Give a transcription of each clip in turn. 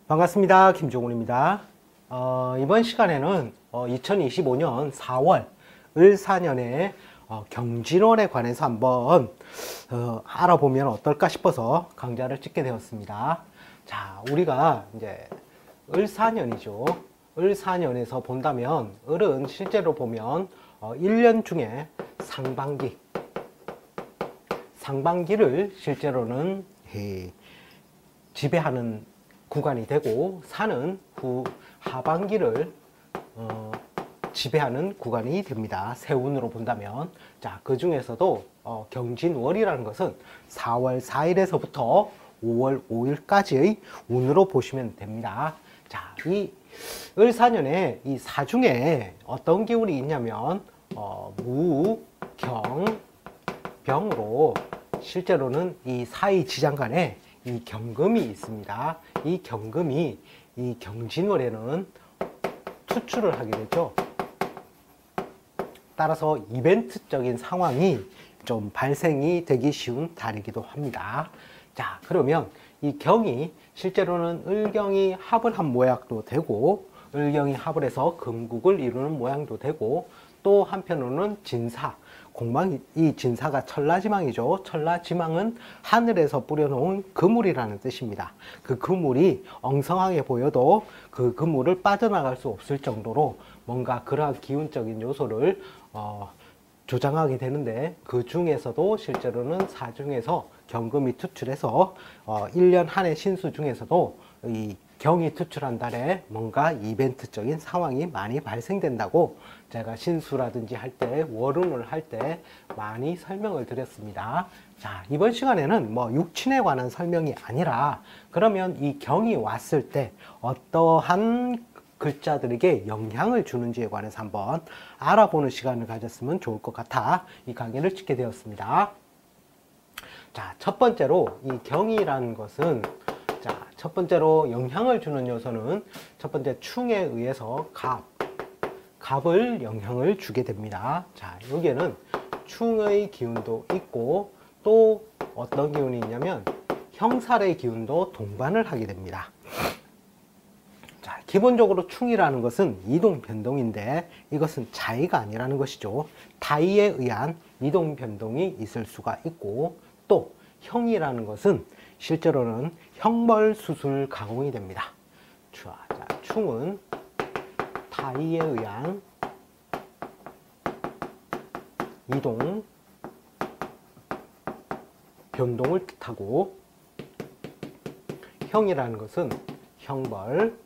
반갑습니다. 김종훈입니다. 이번 시간에는 2025년 4월 을사년의 경진월에 관해서 한번 알아보면 어떨까 싶어서 강좌를 찍게 되었습니다. 자, 우리가 이제 을사년이죠. 을사년에서 본다면 을은 실제로 보면 1년 중에 상반기를 실제로는 지배하는 구간이 되고 사는 하반기를 지배하는 구간이 됩니다. 세운으로 본다면. 자, 그 중에서도 경진월이라는 것은 4월 4일에서부터 5월 5일까지의 운으로 보시면 됩니다. 자, 이 을사년에 이 사중에 어떤 기운이 있냐면 무, 경, 병으로 실제로는 이 사이 지장간에 이 경금이 있습니다. 이 경금이 이 경진월에는 투출을 하게 되죠. 따라서 이벤트적인 상황이 좀 발생이 되기 쉬운 달이기도 합니다. 자, 그러면 이 경이 실제로는 을경이 합을 한 모양도 되고 을경이 합을 해서 금국을 이루는 모양도 되고 또 한편으로는 진사, 이 진사가 천라지망이죠. 천라지망은 하늘에서 뿌려놓은 그물이라는 뜻입니다. 그 그물이 엉성하게 보여도 그 그물을 빠져나갈 수 없을 정도로 뭔가 그러한 기운적인 요소를 조장하게 되는데, 그 중에서도 실제로는 사중에서 경금이 투출해서 1년 한 해 신수 중에서도 이 경이 투출한 달에 뭔가 이벤트적인 상황이 많이 발생된다고 제가 신수라든지 할 때, 월운을 할 때 많이 설명을 드렸습니다. 자, 이번 시간에는 육친에 관한 설명이 아니라 그러면 이 경이 왔을 때 어떠한 글자들에게 영향을 주는지에 관해서 한번 알아보는 시간을 가졌으면 좋을 것 같아 이 강의를 찍게 되었습니다. 자, 첫 번째로 이 경이라는 것은, 자, 첫 번째로 영향을 주는 요소는 첫 번째 충에 의해서 갑을 영향을 주게 됩니다. 자, 여기에는 충의 기운도 있고 또 어떤 기운이 있냐면 형살의 기운도 동반을 하게 됩니다. 자, 기본적으로 충이라는 것은 이동 변동인데 이것은 자의가 아니라는 것이죠. 타의에 의한 이동 변동이 있을 수가 있고, 또 형이라는 것은 실제로는 형벌 수술 가공이 됩니다. 자, 충은 타의에 의한 이동 변동을 뜻하고, 형이라는 것은 형벌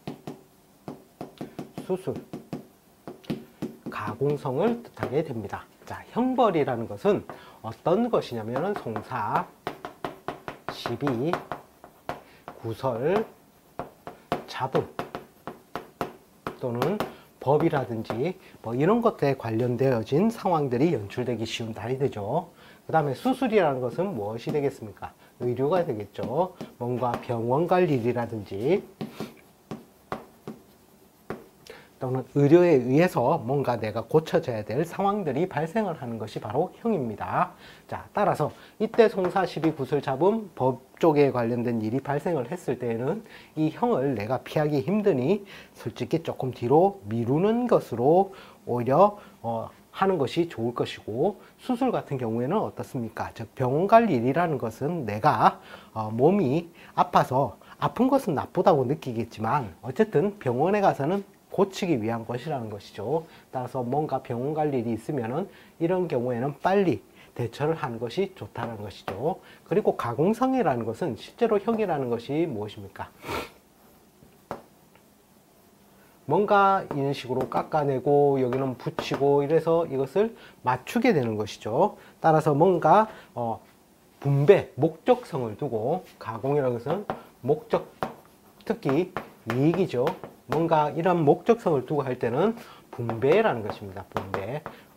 수술 가공성을 뜻하게 됩니다. 자, 형벌이라는 것은 어떤 것이냐면 송사, 시비, 구설, 잡음 또는 법이라든지 이런 것들에 관련되어진 상황들이 연출되기 쉬운 달이 되죠. 그 다음에 수술이라는 것은 무엇이 되겠습니까? 의료가 되겠죠. 뭔가 병원 갈 일이라든지 또는 의료에 의해서 뭔가 내가 고쳐져야 될 상황들이 발생을 하는 것이 바로 형입니다. 자, 따라서 이때 송사, 시비, 구설, 잡음, 법 쪽에 관련된 일이 발생을 했을 때에는 이 형을 내가 피하기 힘드니 솔직히 조금 뒤로 미루는 것으로 오히려 하는 것이 좋을 것이고, 수술 같은 경우에는 어떻습니까? 즉, 병원 갈 일이라는 것은 내가 몸이 아파서 아픈 것은 나쁘다고 느끼겠지만 어쨌든 병원에 가서는 고치기 위한 것이라는 것이죠. 따라서 뭔가 병원 갈 일이 있으면은 이런 경우에는 빨리 대처를 하는 것이 좋다는 것이죠. 그리고 가공성이라는 것은 실제로 형이라는 것이 무엇입니까? 뭔가 이런 식으로 깎아내고 여기는 붙이고 이래서 이것을 맞추게 되는 것이죠. 따라서 뭔가 분배, 목적성을 두고, 가공이라는 것은 목적, 특히 이익이죠. 뭔가 이런 목적성을 두고 할 때는 분배라는 것입니다.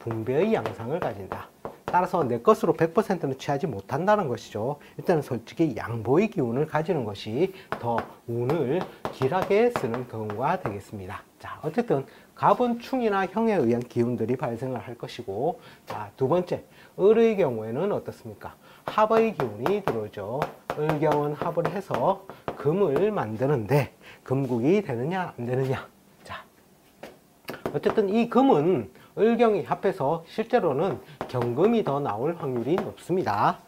분배의 양상을 가진다. 따라서 내 것으로 100%는 취하지 못한다는 것이죠. 일단은 솔직히 양보의 기운을 가지는 것이 더 운을 길하게 쓰는 경우가 되겠습니다. 자, 어쨌든 갑은 충이나 형에 의한 기운들이 발생을 할 것이고, 자, 두 번째, 을의 경우에는 어떻습니까? 합의 기운이 들어오죠. 을경은 합을 해서 금을 만드는데 금국이 되느냐 안 되느냐. 자, 어쨌든 이 금은 을경이 합해서 실제로는 경금이 더 나올 확률이 높습니다.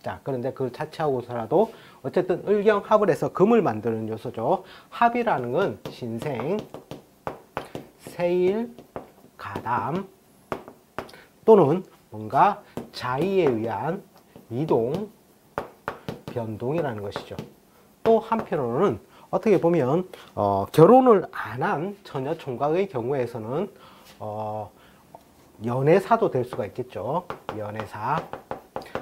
자, 그런데 그걸 차치하고서라도 어쨌든 을경 합을 해서 금을 만드는 요소죠. 합이라는 건 신생, 세일, 가담 또는 뭔가 자의에 의한 이동, 변동이라는 것이죠. 또 한편으로는 어떻게 보면 결혼을 안 한 처녀 총각의 경우에서는 연애사도 될 수가 있겠죠. 연애사.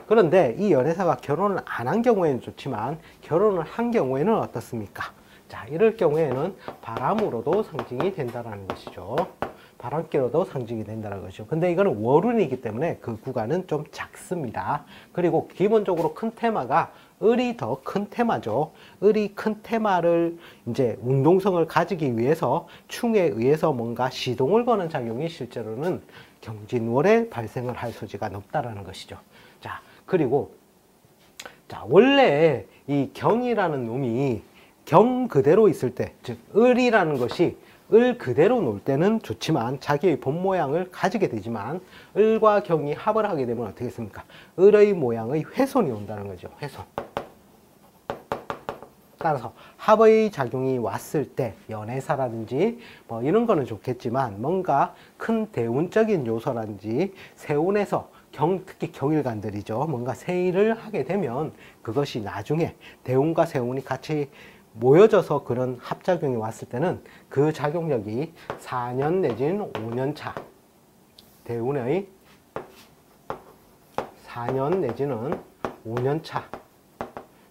그런데 이 연애사가 결혼을 안 한 경우에는 좋지만 결혼을 한 경우에는 어떻습니까? 자, 이럴 경우에는 바람으로도 상징이 된다는 것이죠. 바람기로도 상징이 된다는 것이죠. 근데 이거는 월운이기 때문에 그 구간은 좀 작습니다. 그리고 기본적으로 큰 테마가 을이 더 큰 테마죠. 을이 큰 테마를 이제 운동성을 가지기 위해서 충에 의해서 뭔가 시동을 거는 작용이 실제로는 경진월에 발생을 할 소지가 높다라는 것이죠. 자, 그리고 자, 원래 이 경이라는 놈이 경 그대로 있을 때, 즉 을이라는 것이 을 그대로 놀 때는 좋지만 자기의 본 모양을 가지게 되지만 을과 경이 합을 하게 되면 어떻게 했습니까? 을의 모양의 훼손이 온다는 거죠. 훼손. 따라서 합의 작용이 왔을 때 연애사라든지 뭐 이런 거는 좋겠지만 뭔가 큰 대운적인 요소라든지 세운에서 특히 경일간들이죠. 뭔가 세일을 하게 되면 그것이 나중에 대운과 세운이 같이 모여져서 그런 합작용이 왔을 때는 그 작용력이 4년 내지는 5년 차, 대운의 4년 내지는 5년 차.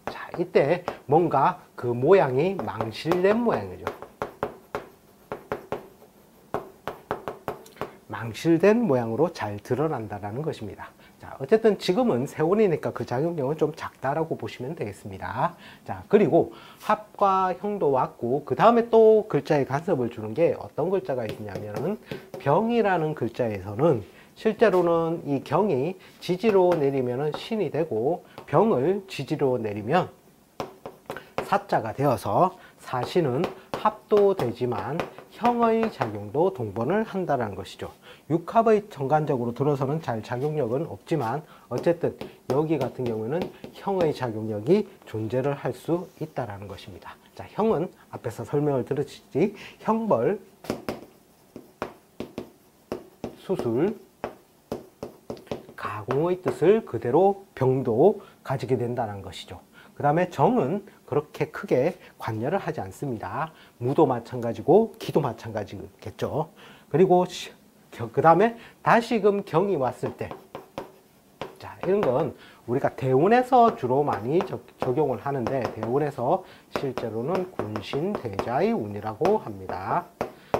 자, 이때 뭔가 그 모양이 망실된 모양이죠. 망실된 모양으로 잘 드러난다는 것입니다. 자, 어쨌든 지금은 세운이니까 그 작용력은 좀 작다라고 보시면 되겠습니다. 자, 그리고 합과 형도 왔고 그 다음에 또 글자에 간섭을 주는 게 어떤 글자가 있냐면은 병이라는 글자에서는 실제로는 이 경이 지지로 내리면은 신이 되고 병을 지지로 내리면 사자가 되어서 사신은 합도 되지만 형의 작용도 동반을 한다는 것이죠. 육합의 정관적으로 들어서는 잘 작용력은 없지만 어쨌든 여기 같은 경우에는 형의 작용력이 존재를 할 수 있다는 것입니다. 자, 형은 앞에서 설명을 들으시지 형벌, 수술, 가공의 뜻을 그대로 병도 가지게 된다는 것이죠. 그 다음에 정은 그렇게 크게 관여를 하지 않습니다. 무도 마찬가지고 기도 마찬가지겠죠. 그리고 그 다음에 다시금 경이 왔을 때, 자, 이런 건 우리가 대운에서 주로 많이 적용을 하는데 대운에서 실제로는 군신대자의 운이라고 합니다.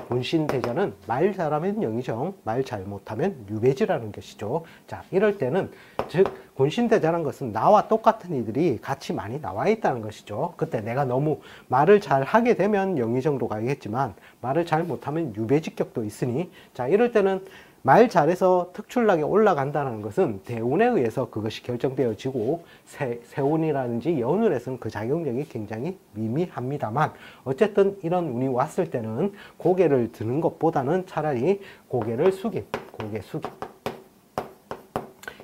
군신대자는 말 잘하면 영의정, 말 잘못하면 유배지라는 것이죠. 자, 이럴 때는 즉 군신대자라는 것은 나와 똑같은 이들이 같이 많이 나와 있다는 것이죠. 그때 내가 너무 말을 잘 하게 되면 영의정도 가겠지만 말을 잘 못하면 유배지격도 있으니, 자, 이럴 때는 말 잘해서 특출나게 올라간다는 것은 대운에 의해서 그것이 결정되어지고 세운이라든지 연운에서는 그 작용력이 굉장히 미미합니다만 어쨌든 이런 운이 왔을 때는 고개를 드는 것보다는 차라리 고개를 숙임, 고개 숙임.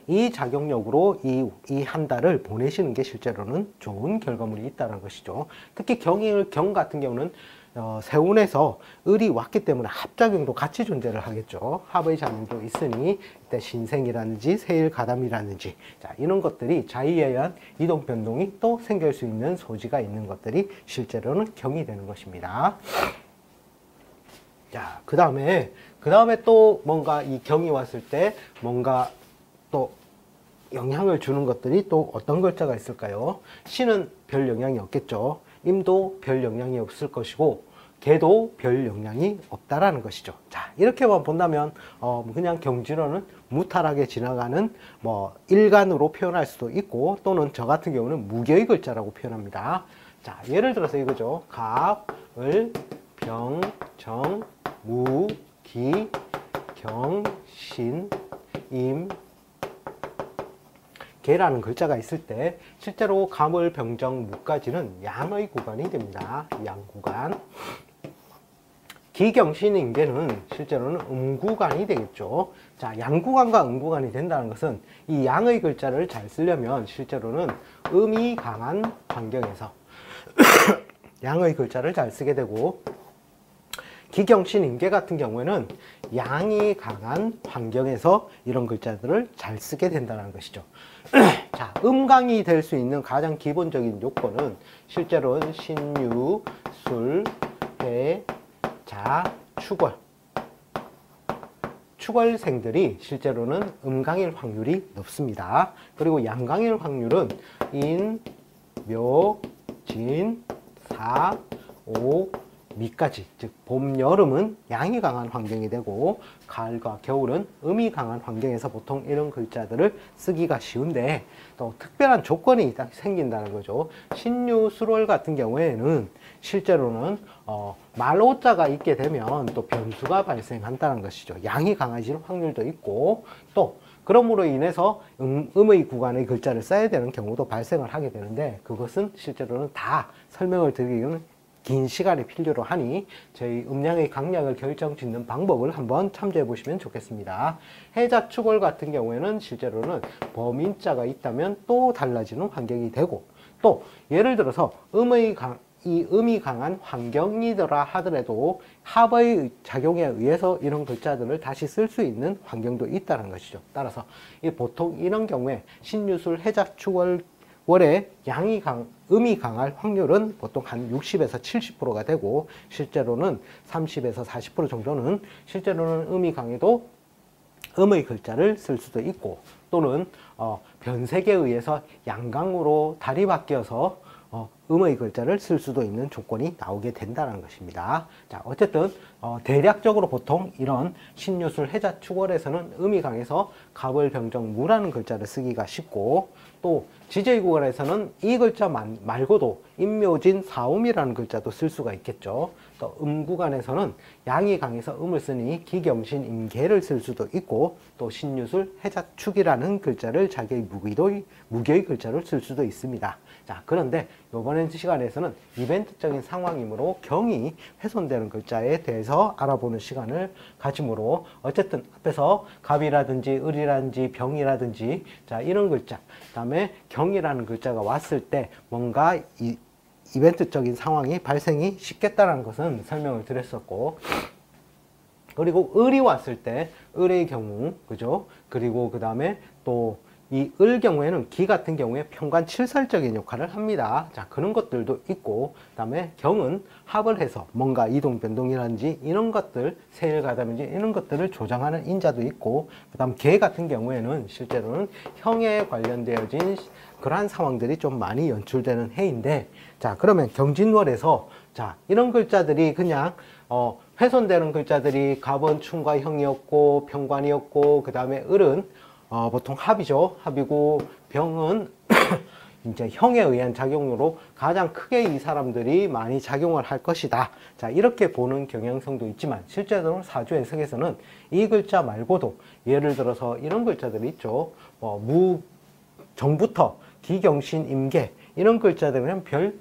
이 작용력으로 이 한 달을 보내시는 게 실제로는 좋은 결과물이 있다는 것이죠. 특히 경 같은 경우는 세운에서 을이 왔기 때문에 합작용도 같이 존재를 하겠죠. 합의 작용도 있으니 이때 신생이라든지 세일 가담이라든지 자, 이런 것들이 자의에 의한 이동 변동이 또 생길 수 있는 소지가 있는 것들이 실제로는 경이 되는 것입니다. 자, 그 다음에 또 뭔가 이 경이 왔을 때 뭔가 또 영향을 주는 것들이 또 어떤 글자가 있을까요? 신은 별 영향이 없겠죠. 임도 별 영향이 없을 것이고 개도 별 영향이 없다라는 것이죠. 자, 이렇게만 본다면 그냥 경지로는 무탈하게 지나가는 뭐 일간으로 표현할 수도 있고 또는 저 같은 경우는 무교의 글자라고 표현합니다. 자, 예를 들어서 이거죠. 갑, 을, 병, 정, 무, 기, 경, 신, 임, 개라는 글자가 있을 때 실제로 가물, 병정, 무까지는 양의 구간이 됩니다. 양 구간. 기경신, 임계는 실제로는 음구간이 되겠죠. 자, 양구간과 음구간이 된다는 것은 이 양의 글자를 잘 쓰려면 실제로는 음이 강한 환경에서 양의 글자를 잘 쓰게 되고, 기경신, 임계 같은 경우에는 양이 강한 환경에서 이런 글자들을 잘 쓰게 된다는 것이죠. 자, 음강이 될 수 있는 가장 기본적인 요건은 실제로는 신유, 술, 해, 자, 축월. 축월생들이 실제로는 음강일 확률이 높습니다. 그리고 양강일 확률은 인, 묘, 진, 사, 오, 미까지, 즉 봄, 여름은 양이 강한 환경이 되고 가을과 겨울은 음이 강한 환경에서 보통 이런 글자들을 쓰기가 쉬운데, 또 특별한 조건이 생긴다는 거죠. 신유, 술월 같은 경우에는 실제로는 말오자가 있게 되면 또 변수가 발생한다는 것이죠. 양이 강해질 확률도 있고, 또 그러므로 인해서 음의 구간의 글자를 써야 되는 경우도 발생을 하게 되는데, 그것은 실제로는 다 설명을 드리기는 긴 시간이 필요로 하니 저희 음량의 강약을 결정짓는 방법을 한번 참조해 보시면 좋겠습니다. 해자, 축월 같은 경우에는 실제로는 범인자가 있다면 또 달라지는 환경이 되고, 또 예를 들어서 음이 강한 환경이더라 하더라도 합의 작용에 의해서 이런 글자들을 다시 쓸 수 있는 환경도 있다는 것이죠. 따라서 보통 이런 경우에 신유술, 해자, 축월, 월에 음이 강할 확률은 보통 한 60에서 70%가 되고, 실제로는 30에서 40% 정도는 실제로는 음이 강해도 음의 글자를 쓸 수도 있고, 또는 변색에 의해서 양강으로 달이 바뀌어서 음의 글자를 쓸 수도 있는 조건이 나오게 된다는 것입니다. 자, 어쨌든 대략적으로 보통 이런 신유술, 해자, 축월에서는 음이 강해서 갑을, 병정, 무라는 글자를 쓰기가 쉽고, 또 지저의 구간에서는 이 글자 말고도 임묘진, 사음이라는 글자도 쓸 수가 있겠죠. 또 음구간에서는 양이 강해서 음을 쓰니 기경신, 임계를 쓸 수도 있고, 또 신유술, 해자, 축이라는 글자를 자기의 무교의 글자를 쓸 수도 있습니다. 자, 그런데 이번 시간에서는 이벤트적인 상황이므로 경이 훼손되는 글자에 대해서 알아보는 시간을 가지므로, 어쨌든 앞에서 갑이라든지 을이라든지 병이라든지 자, 이런 글자, 그 다음에 경이라는 글자가 왔을 때 뭔가 이벤트적인 상황이 발생이 쉽겠다는 것은 설명을 드렸었고, 그리고 을이 왔을 때 을의 경우, 그죠? 그리고 그 다음에 또 이 을 경우에는 기 같은 경우에 편관칠설적인 역할을 합니다. 자, 그런 것들도 있고, 그 다음에 경은 합을 해서 뭔가 이동 변동이라든지 이런 것들, 세일가담인지 이런 것들을 조장하는 인자도 있고, 그 다음 개 같은 경우에는 실제로는 형에 관련되어진 그러한 상황들이 좀 많이 연출되는 해인데, 자, 그러면 경진월에서 자, 이런 글자들이 그냥 훼손되는 글자들이 갑은 충과 형이었고, 편관이었고, 그 다음에 을은 보통 합이죠. 합이고, 병은 이제 형에 의한 작용으로 가장 크게 이 사람들이 많이 작용을 할 것이다. 자, 이렇게 보는 경향성도 있지만, 실제로 사주 해석에서는 이 글자 말고도 예를 들어서 이런 글자들이 있죠. 정부터 기경신, 임계 이런 글자들은 별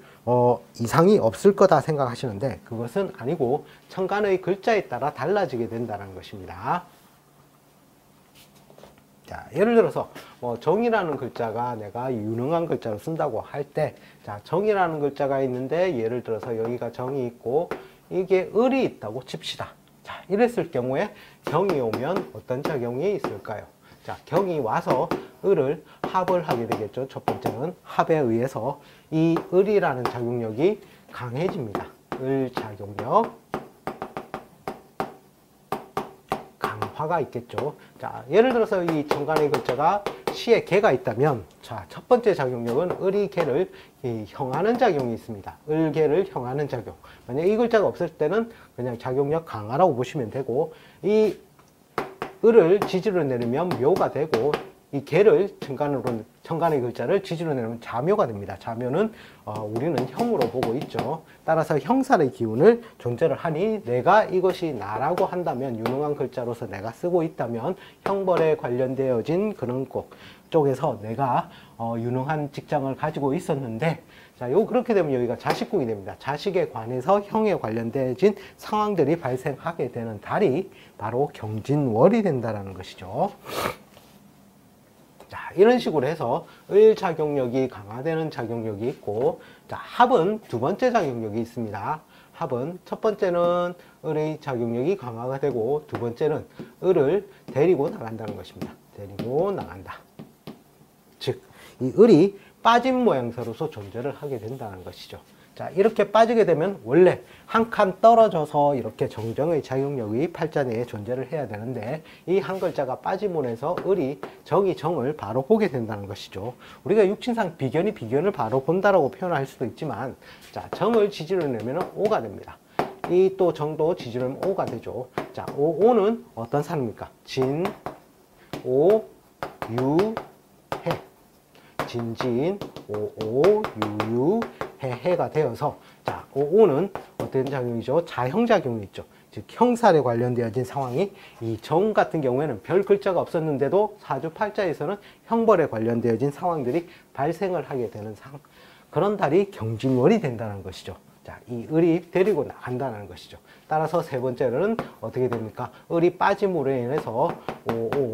이상이 없을 거다 생각하시는데, 그것은 아니고 천간의 글자에 따라 달라지게 된다는 것입니다. 자, 예를 들어서 정이라는 글자가 내가 유능한 글자로 쓴다고 할 때, 자, 정이라는 글자가 있는데 예를 들어서 여기가 정이 있고 이게 을이 있다고 칩시다. 자, 이랬을 경우에 경이 오면 어떤 작용이 있을까요? 자, 경이 와서 을을 합을 하게 되겠죠. 첫 번째는 합에 의해서 이 을이라는 작용력이 강해집니다. 을 작용력 화가 있겠죠. 자, 예를 들어서 이 정간의 글자가 시에 개가 있다면, 자, 첫 번째 작용력은 을이 개를 형하는 작용이 있습니다. 을개를 형하는 작용. 만약 이 글자가 없을 때는 그냥 작용력 강하라고 보시면 되고, 이 을을 지지로 내리면 묘가 되고, 이 개를 천간의 글자를 지지로 내리면 자묘가 됩니다. 자묘는 우리는 형으로 보고 있죠. 따라서 형살의 기운을 존재를 하니, 내가 이것이 나라고 한다면, 유능한 글자로서 내가 쓰고 있다면 형벌에 관련되어진 그런 꼭 쪽에서 내가 유능한 직장을 가지고 있었는데, 자, 그렇게 되면 여기가 자식궁이 됩니다. 자식에 관해서 형에 관련되어진 상황들이 발생하게 되는 달이 바로 경진월이 된다는 것이죠. 자, 이런 식으로 해서 을 작용력이 강화되는 작용력이 있고, 자, 합은 두 번째 작용력이 있습니다. 합은 첫 번째는 을의 작용력이 강화가 되고, 두 번째는 을을 데리고 나간다는 것입니다. 데리고 나간다. 즉, 이 을이 빠진 모양새로서 존재를 하게 된다는 것이죠. 자, 이렇게 빠지게 되면 원래 한 칸 떨어져서 이렇게 정정의 작용력이 팔자내에 존재를 해야 되는데, 이 한 글자가 빠짐으로 해서 을이 정이 정을 바로 보게 된다는 것이죠. 우리가 육친상 비견이 비견을 바로 본다라고 표현할 수도 있지만, 자, 정을 지지를 내면 오가 됩니다. 이 또 정도 지지를 내면 오가 되죠. 자, 오는 어떤 산입니까? 진, 오, 유, 해. 진진, 오오, 유유, 해해가 되어서, 자, 오오는 어떤 작용이죠? 자형작용이 있죠. 즉, 형살에 관련되어진 상황이, 이 정 같은 경우에는 별 글자가 없었는데도 사주팔자에서는 형벌에 관련되어진 상황들이 발생을 하게 되는 그런 달이 경진월이 된다는 것이죠. 자, 이 을이 데리고 나간다는 것이죠. 따라서 세 번째는 어떻게 됩니까? 을이 빠짐으로 인해서 오오,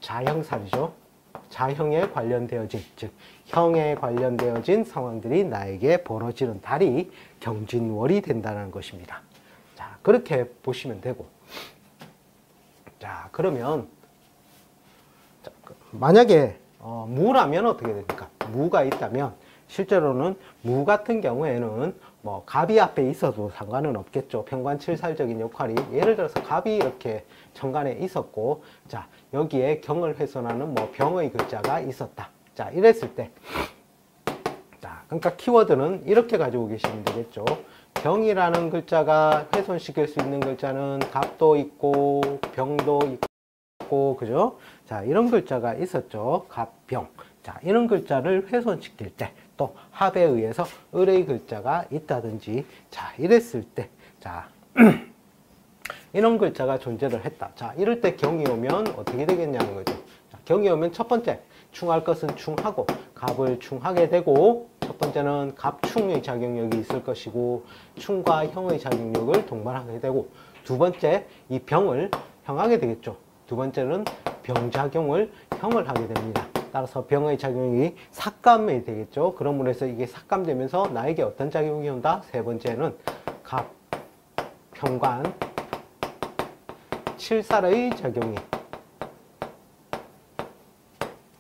자형살이죠. 자형에 관련되어진, 즉 형에 관련되어진 상황들이 나에게 벌어지는 달이 경진월이 된다는 것입니다. 자, 그렇게 보시면 되고, 자, 그러면 자, 만약에 무라면 어떻게 됩니까? 무가 있다면 실제로는 무 같은 경우에는 뭐 갑이 앞에 있어도 상관은 없겠죠. 평관칠살적인 역할이, 예를 들어서 갑이 이렇게 천간에 있었고, 자, 여기에 경을 훼손하는 뭐 병의 글자가 있었다. 자, 이랬을 때, 자, 그러니까 키워드는 이렇게 가지고 계시면 되겠죠. 병이라는 글자가 훼손시킬 수 있는 글자는 갑도 있고 병도 있고, 그죠? 자, 이런 글자가 있었죠. 갑병. 자, 이런 글자를 훼손시킬 때, 또 합에 의해서 을의 글자가 있다든지, 자, 이랬을 때, 자, 이런 글자가 존재를 했다. 자, 이럴 때 경이 오면 어떻게 되겠냐는 거죠. 자, 경이 오면 첫 번째, 충할 것은 충하고, 갑을 충하게 되고, 첫 번째는 갑충의 작용력이 있을 것이고, 충과 형의 작용력을 동반하게 되고, 두 번째, 이 병을 형하게 되겠죠. 두 번째는 병작용을 형을 하게 됩니다. 따라서 병의 작용이 삭감이 되겠죠. 그러므로 해서 이게 삭감되면서 나에게 어떤 작용이 온다? 세 번째는 갑, 평관, 칠살의 작용이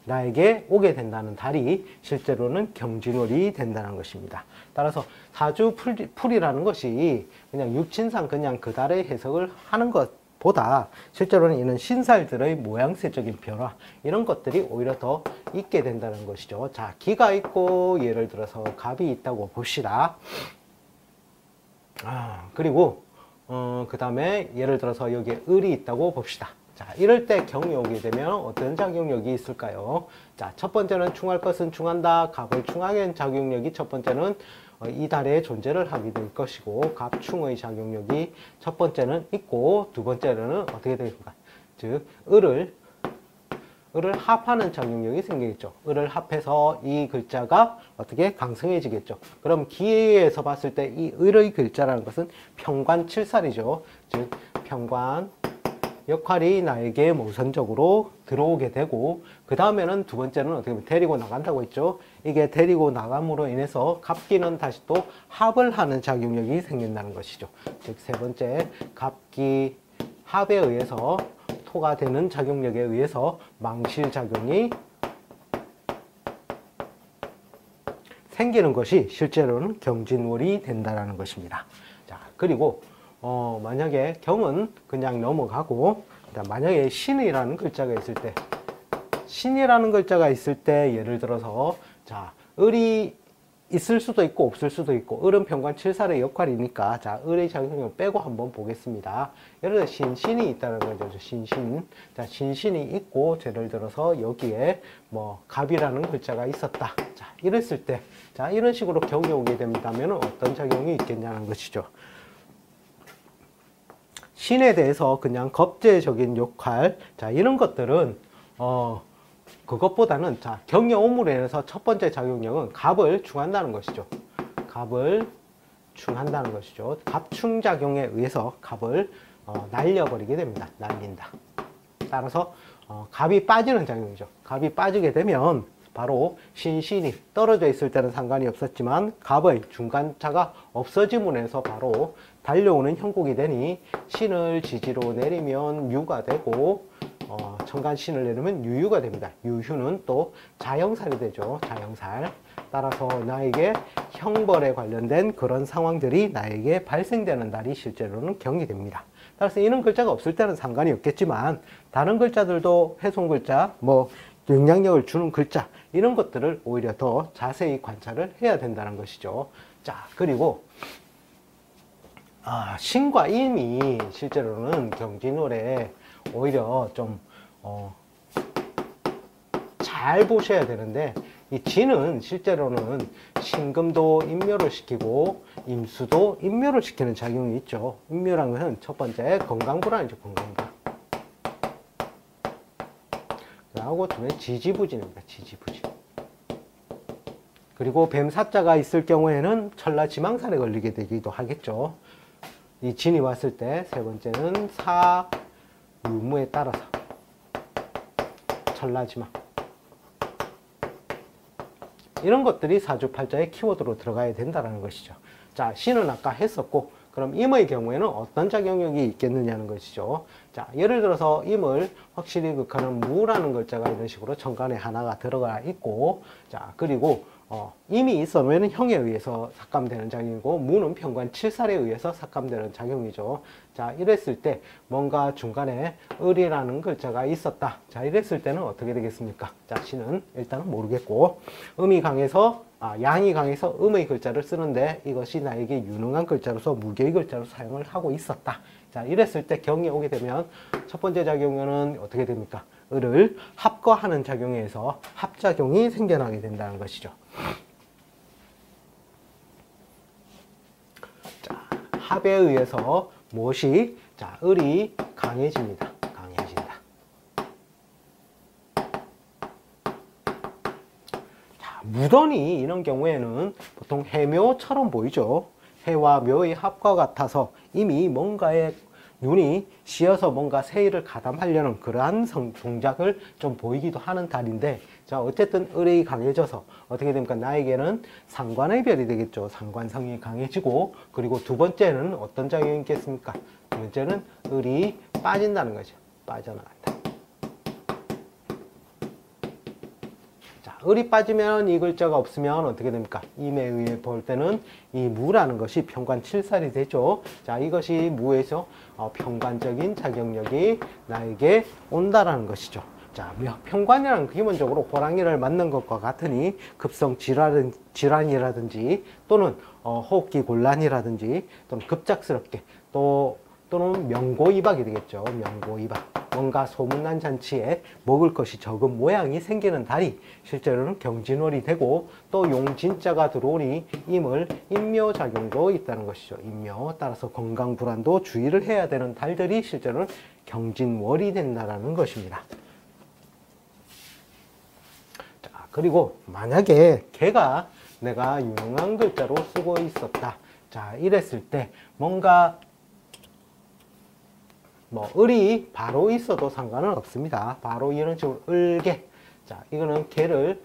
나에게 오게 된다는 달이 실제로는 경진월이 된다는 것입니다. 따라서 사주풀이라는 것이 그냥 육친상 그냥 그 달의 해석을 하는 것보다 실제로는 이런 신살들의 모양새적인 변화, 이런 것들이 오히려 더 있게 된다는 것이죠. 자, 기가 있고 예를 들어서 갑이 있다고 봅시다. 그리고 그 다음에 예를 들어서 여기에 을이 있다고 봅시다. 자, 이럴 때 경이 오게 되면 어떤 작용력이 있을까요? 자, 첫 번째는 충할 것은 충한다. 갑을 충하게 한 작용력이 첫 번째는 이 달에 존재를 하게 될 것이고, 갑충의 작용력이 첫 번째는 있고, 두 번째는 어떻게 되겠습니까? 즉, 을을 합하는 작용력이 생기겠죠. 을을 합해서 이 글자가 어떻게 강성해지겠죠. 그럼 기에서 봤을 때 이 을의 글자라는 것은 평관칠살이죠. 즉, 평관 역할이 나에게 우선적으로 들어오게 되고, 그 다음에는 두 번째는 어떻게 보면 데리고 나간다고 했죠. 이게 데리고 나감으로 인해서 갑기는 다시 또 합을 하는 작용력이 생긴다는 것이죠. 즉, 세 번째, 갑기 합에 의해서 토가 되는 작용력에 의해서 망실작용이 생기는 것이 실제로는 경진월이 된다는 것입니다. 자, 그리고 만약에 경은 그냥 넘어가고, 만약에 신이라는 글자가 있을 때, 신이라는 글자가 있을 때 예를 들어서, 자, 을이 있을 수도 있고 없을 수도 있고, 을은 평관칠살의 역할이니까, 자, 을의 작용력을 빼고 한번 보겠습니다. 예를 들어 신신이 있다는 거죠. 신신. 자, 신신이 있고, 예를 들어서 여기에 뭐 갑이라는 글자가 있었다. 자, 이랬을 때, 자, 이런 식으로 경이 오게 된다면 어떤 작용이 있겠냐는 것이죠. 신에 대해서 그냥 겁제적인 역할, 자, 이런 것들은, 그것보다는, 자, 경에 오므로 인해서 첫 번째 작용력은 갑을 충한다는 것이죠. 갑을 충한다는 것이죠. 갑충작용에 의해서 갑을 날려버리게 됩니다. 날린다. 따라서 갑이 빠지는 작용이죠. 갑이 빠지게 되면 바로 신이 떨어져 있을 때는 상관이 없었지만 갑의 중간차가 없어짐으로 해서 바로 달려오는 형국이 되니 신을 지지로 내리면 묘가 되고 천간신을 내리면 유유가 됩니다. 유유는 또 자영살이 되죠. 자영살. 따라서 나에게 형벌에 관련된 그런 상황들이 나에게 발생되는 날이 실제로는 경이 됩니다. 따라서 이런 글자가 없을 때는 상관이 없겠지만 다른 글자들도 훼손 글자, 뭐 영향력을 주는 글자 이런 것들을 오히려 더 자세히 관찰을 해야 된다는 것이죠. 자, 그리고 신과 임이 실제로는 경진월에 오히려 좀 잘 보셔야 되는데, 이 진은 실제로는 신금도 인묘를 시키고 임수도 인묘를 시키는 작용이 있죠. 인묘라는 것은 첫 번째 건강불안이죠. 건강불안. 그리고 두 번째 지지부진입니다. 지지부진. 그리고 뱀사자가 있을 경우에는 천라지망살에 걸리게 되기도 하겠죠. 이 진이 왔을 때 세 번째는 사유무에 따라서 천라지망, 이런 것들이 사주팔자의 키워드로 들어가야 된다는 것이죠. 자, 신은 아까 했었고, 그럼 임의 경우에는 어떤 작용력이 있겠느냐는 것이죠. 자, 예를 들어서 임을 확실히 극하는 무라는 글자가 이런 식으로 천간에 하나가 들어가 있고, 자, 그리고 임이 있으면 형에 의해서 삭감되는 작용이고, 무는 편관 칠살에 의해서 삭감되는 작용이죠. 자, 이랬을 때 뭔가 중간에 을이라는 글자가 있었다. 자, 이랬을 때는 어떻게 되겠습니까? 자, 신은 일단은 모르겠고, 양이 강해서 음의 글자를 쓰는데 이것이 나에게 유능한 글자로서 무교의 글자로 사용을 하고 있었다. 자, 이랬을 때 경이 오게 되면 첫 번째 작용은 어떻게 됩니까? 을을 합거하는 작용에 의해서 합작용이 생겨나게 된다는 것이죠. 자, 합에 의해서 무엇이? 자, 을이 강해집니다. 강해진다. 자, 무던이 이런 경우에는 보통 해묘처럼 보이죠. 해와 묘의 합과 같아서 이미 뭔가의 눈이 씌어서 뭔가 세일을 가담하려는 그러한 동작을 좀 보이기도 하는 달인데, 자, 어쨌든 을이 강해져서 어떻게 됩니까? 나에게는 상관의 별이 되겠죠. 상관성이 강해지고, 그리고 두 번째는 어떤 작용이 있겠습니까? 두 번째는 을이 빠진다는 거죠. 빠져나간다. 자, 을이 빠지면 이 글자가 없으면 어떻게 됩니까? 임에 의해 볼 때는 이 무라는 것이 편관 칠살이 되죠. 자, 이것이 무에서 편관적인 작용력이 나에게 온다라는 것이죠. 자, 편관이라는 기본적으로 호랑이를 맞는 것과 같으니 급성 질환이라든지 또는 호흡기 곤란이라든지 또는 급작스럽게 또는 명고이박이 되겠죠. 명고이박. 뭔가 소문난 잔치에 먹을 것이 적은 모양이 생기는 달이 실제로는 경진월이 되고, 또 용진자가 들어오니 임을 임묘작용도 있다는 것이죠. 임묘. 따라서 건강불안도 주의를 해야 되는 달들이 실제로는 경진월이 된다는 것입니다. 자, 그리고 만약에 걔가 내가 유능한 글자로 쓰고 있었다. 자, 이랬을 때 뭔가 을이 바로 있어도 상관은 없습니다. 바로 이런 식으로 을개. 자, 이거는 개를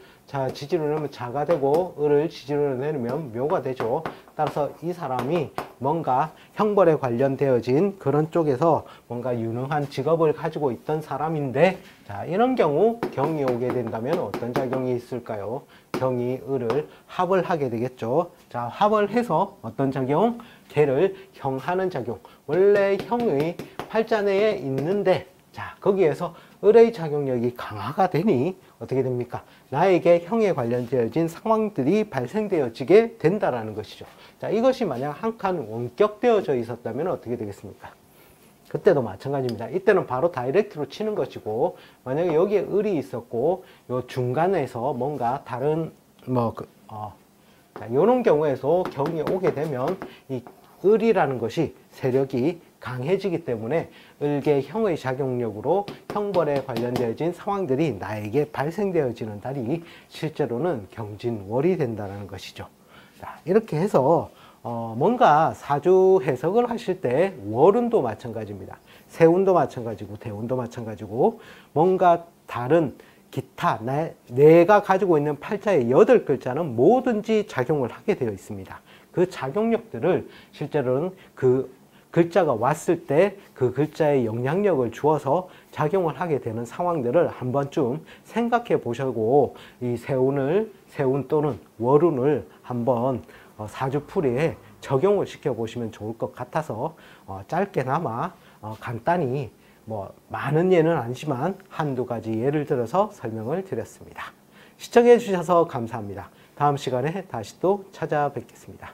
지지로 내면 자가 되고, 을을 지지로 내면 묘가 되죠. 따라서 이 사람이 뭔가 형벌에 관련되어진 그런 쪽에서 뭔가 유능한 직업을 가지고 있던 사람인데, 자, 이런 경우 경이 오게 된다면 어떤 작용이 있을까요? 경이 을을 합을 하게 되겠죠. 자, 합을 해서 어떤 작용? 걔를 형하는 작용. 원래 형의 팔자 내에 있는데, 자, 거기에서 을의 작용력이 강화가 되니 어떻게 됩니까? 나에게 형에 관련되어진 상황들이 발생되어지게 된다라는 것이죠. 자, 이것이 만약 한 칸 원격되어져 있었다면 어떻게 되겠습니까? 그때도 마찬가지입니다. 이때는 바로 다이렉트로 치는 것이고, 만약에 여기에 을이 있었고 요 중간에서 뭔가 다른 자, 이런 경우에서 경이 오게 되면 이 을이라는 것이 세력이 강해지기 때문에 을개형의 작용력으로 형벌에 관련되어진 상황들이 나에게 발생되어지는 달이 실제로는 경진월이 된다는 것이죠. 자, 이렇게 해서 뭔가 사주 해석을 하실 때 월운도 마찬가지입니다. 세운도 마찬가지고 대운도 마찬가지고 뭔가 다른 기타 내가 가지고 있는 팔자의 8글자는 뭐든지 작용을 하게 되어 있습니다. 그 작용력들을 실제로는 그 글자가 왔을 때 그 글자의 영향력을 주어서 작용을 하게 되는 상황들을 한 번쯤 생각해 보시고 이 세운 또는 월운을 한번 사주풀이에 적용을 시켜 보시면 좋을 것 같아서 짧게나마 간단히 뭐 많은 예는 아니지만 한두 가지 예를 들어서 설명을 드렸습니다. 시청해 주셔서 감사합니다. 다음 시간에 다시 또 찾아뵙겠습니다.